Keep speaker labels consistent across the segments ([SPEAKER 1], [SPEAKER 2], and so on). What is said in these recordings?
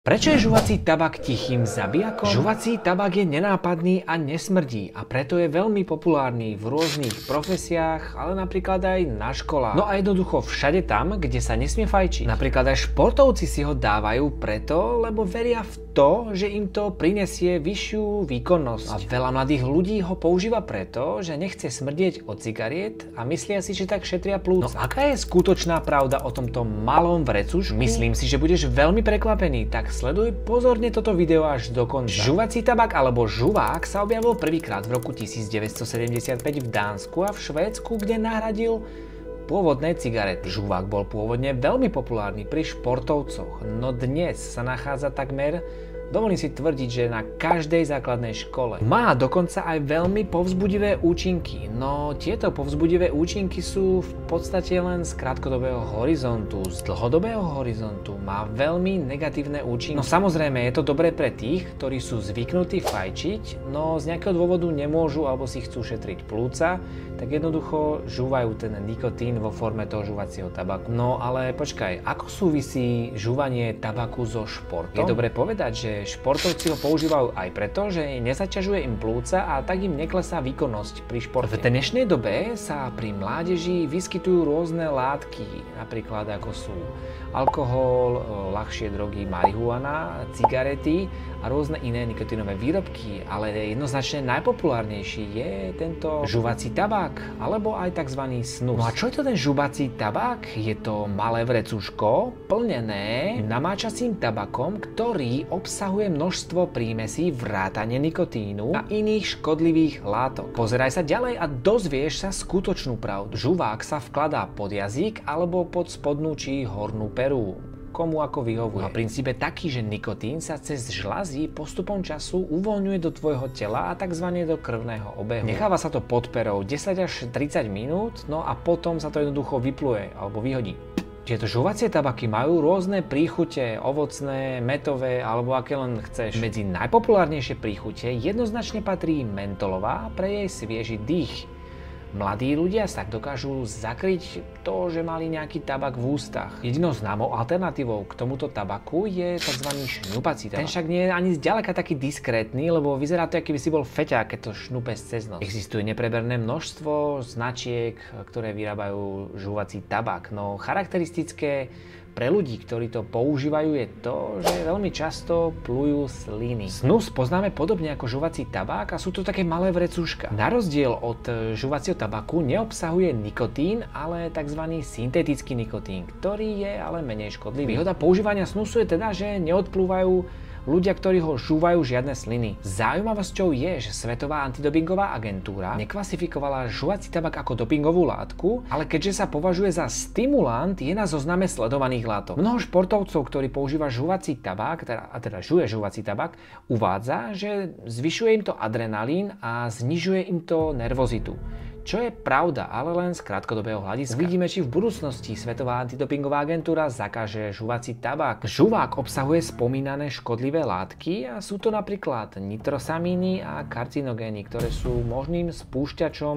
[SPEAKER 1] Prečo je žuvací tabak tichým zabijakom? Žuvací tabak je nenápadný a nesmrdí a preto je veľmi populárny v rôznych profesiách, ale napríklad aj na školách. No a jednoducho všade tam, kde sa nesmie fajčiť. Napríklad aj športovci si ho dávajú preto, lebo veria v to, že im to prinesie vyššiu výkonnosť. A veľa mladých ľudí ho používa preto, že nechce smrdieť od cigariet a myslia si, že tak šetria plúca. No aká je skutočná pravda o tomto malom vrecušku? Myslím si, že budeš veľmi prekvapený, tak sleduj pozorne toto video až do konca. Žuvací tabak alebo žuvák sa objavil prvýkrát v roku 1975 v Dánsku a v Švédsku, kde nahradil pôvodné cigarety. Žuvák bol pôvodne veľmi populárny pri športovcoch, no dnes sa nachádza takmer, dovolím si tvrdiť, že na každej základnej škole. Má dokonca aj veľmi povzbudivé účinky, no tieto povzbudivé účinky sú v podstate len z krátkodobého horizontu. Z dlhodobého horizontu má veľmi negatívne účinky. No samozrejme je to dobré pre tých, ktorí sú zvyknutí fajčiť, no z nejakého dôvodu nemôžu alebo si chcú šetriť plúca, tak jednoducho žúvajú ten nikotín vo forme toho žuvacieho tabaku. No ale počkaj, ako súvisí žúvanie tabaku so športom? Je dobre povedať, že športovci ho používajú aj preto, že nezaťažuje im plúca a tak im neklesá výkonnosť pri športe. V dnešnej dobe sa pri mládeži vyskytujú rôzne látky, napríklad ako sú alkohol, ľahšie drogy, marihuana, cigarety a rôzne iné nikotinové výrobky, ale jednoznačne najpopulárnejší je tento žuvací tabák alebo aj tzv. Snus. No a čo je to ten žuvací tabák? Je to malé vrecuško plnené namáčacím tabakom, ktorý obsahuje množstvo prímesí vrátane nikotínu a iných škodlivých látok. Pozeraj sa ďalej a dozvieš sa skutočnú pravdu. Žuvák sa vkladá pod jazyk alebo pod spodnú či hornú peru. Komu ako vyhovuje. No v princípe taký, že nikotín sa cez žľazy postupom času uvoľňuje do tvojho tela a tzv. Do krvného obehu. Necháva sa to pod perou 10 až 30 minút, no a potom sa to jednoducho vypluje alebo vyhodí. Tieto žuvacie tabaky majú rôzne príchute, ovocné, mätové alebo aké len chceš. Medzi najpopulárnejšie príchute jednoznačne patrí mentolová pre jej svieži dých. Mladí ľudia sa dokážu zakryť to, že mali nejaký tabak v ústach. Jedinou známou alternatívou k tomuto tabaku je tzv. Šňupací tabak. Ten však nie je ani zďaleka taký diskrétny, lebo vyzerá to, ako keby si bol feťák, keď to šnupe cez nos. Existuje nepreberné množstvo značiek, ktoré vyrábajú žuvací tabak, no charakteristické pre ľudí, ktorí to používajú, je to, že veľmi často plujú sliny. Snus poznáme podobne ako žuvací tabák a sú to také malé vrecúška. Na rozdiel od žuvacieho tabaku neobsahuje nikotín, ale tzv. Syntetický nikotín, ktorý je ale menej škodlivý. Výhoda používania snusu je teda, že neodplúvajú ľudia, ktorí ho žúvajú, žiadne sliny. Zaujímavosťou je, že Svetová antidopingová agentúra neklasifikovala žuvací tabak ako dopingovú látku, ale keďže sa považuje za stimulant, je na zozname sledovaných látok. Mnoho športovcov, ktorí používa žuvací tabak, teda žuje žuvací tabak, uvádza, že zvyšuje im to adrenalín a znižuje im to nervozitu. Čo je pravda, ale len z krátkodobého hľadiska. Uvidíme, či v budúcnosti Svetová antidopingová agentúra zakáže žuvací tabak. Žuvák obsahuje spomínané škodlivé látky a sú to napríklad nitrosamíny a karcinogény, ktoré sú možným spúšťačom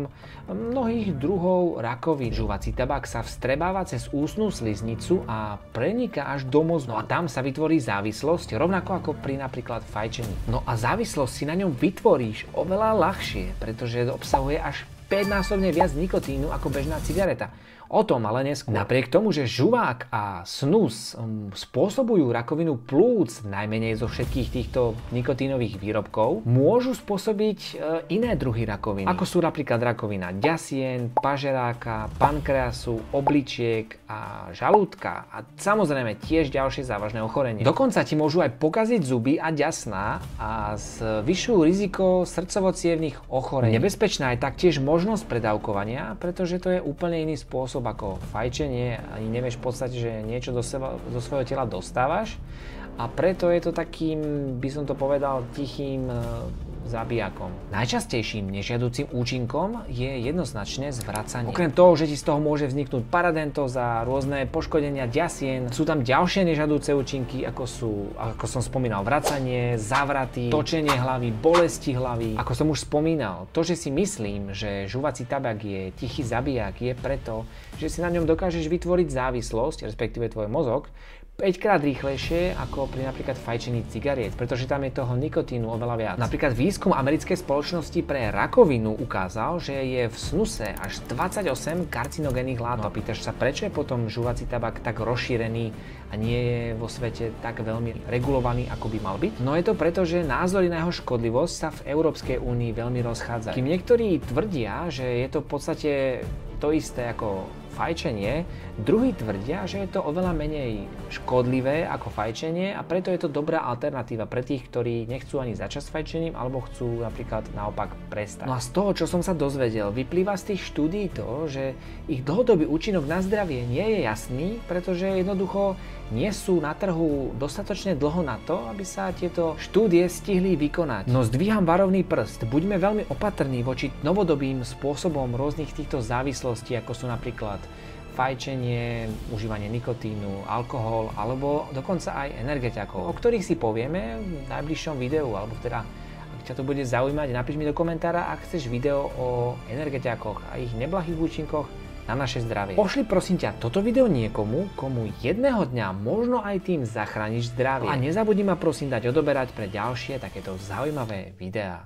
[SPEAKER 1] mnohých druhov rakovín. Žuvací tabak sa vstrebáva cez ústnu sliznicu a preniká až do mozgu. No a tam sa vytvorí závislosť, rovnako ako pri napríklad fajčení. No a závislosť si na ňom vytvoríš oveľa ľahšie, pretože obsahuje až 5-násobne viac nikotínu ako bežná cigareta. O tom ale neskôr. Napriek tomu, že žuvák a snus spôsobujú rakovinu plúc najmenej zo všetkých týchto nikotínových výrobkov, môžu spôsobiť iné druhy rakoviny, ako sú napríklad rakovina ďasien, pažeráka, pankreasu, obličiek a žalúdka a samozrejme tiež ďalšie závažné ochorenie. Dokonca ti môžu aj pokaziť zuby a ďasná a zvyšujú riziko srdcovo-cievnych ochorení. Nebezpečná je taktiež možnosť predávkovania, pretože to je úplne iný spôsob ako fajčenie, ani nevieš v podstate, že niečo do svojho tela dostávaš a preto je to takým, by som to povedal, tichým zabijakom. Najčastejším nežiaducim účinkom je jednoznačne zvracanie. Okrem toho, že ti z toho môže vzniknúť paradentóza, rôzne poškodenia ďasien, sú tam ďalšie nežiaduce účinky, ako som spomínal, vracanie, zavraty, točenie hlavy, bolesti hlavy. Ako som už spomínal, to, že si myslím, že žuvací tabak je tichý zabijak, je preto, že si na ňom dokážeš vytvoriť závislosť, respektíve tvoj mozog, 5-krát rýchlejšie ako pri napríklad fajčení cigariet, pretože tam je toho nikotínu oveľa viac. Napríklad výskum americkej spoločnosti pre rakovinu ukázal, že je v snuse až 28 karcinogénnych látok. A pýtaš sa, prečo je potom žuvací tabak tak rozšírený a nie je vo svete tak veľmi regulovaný, ako by mal byť? No je to preto, že názory na jeho škodlivosť sa v Európskej únii veľmi rozchádzajú. Kým niektorí tvrdia, že je to v podstate to isté ako fajčenie, druhí tvrdia, že je to oveľa menej škodlivé ako fajčenie a preto je to dobrá alternatíva pre tých, ktorí nechcú ani začať s fajčením alebo chcú napríklad naopak prestať. No a z toho, čo som sa dozvedel, vyplýva z tých štúdií to, že ich dlhodobý účinok na zdravie nie je jasný, pretože jednoducho nie sú na trhu dostatočne dlho na to, aby sa tieto štúdie stihli vykonať. No zdvíham varovný prst, buďme veľmi opatrní voči novodobým spôsobom rôznych týchto závislostí, ako sú napríklad fajčenie, užívanie nikotínu, alkohol alebo dokonca aj energetiakov, o ktorých si povieme v najbližšom videu, alebo teda ak ťa to bude zaujímať, napíš mi do komentára, ak chceš video o energetiakoch a ich neblahých účinkoch na naše zdravie. Pošli prosím ťa toto video niekomu, komu jedného dňa možno aj tým zachrániš zdravie. A nezabudni ma prosím dať odoberať pre ďalšie takéto zaujímavé videá.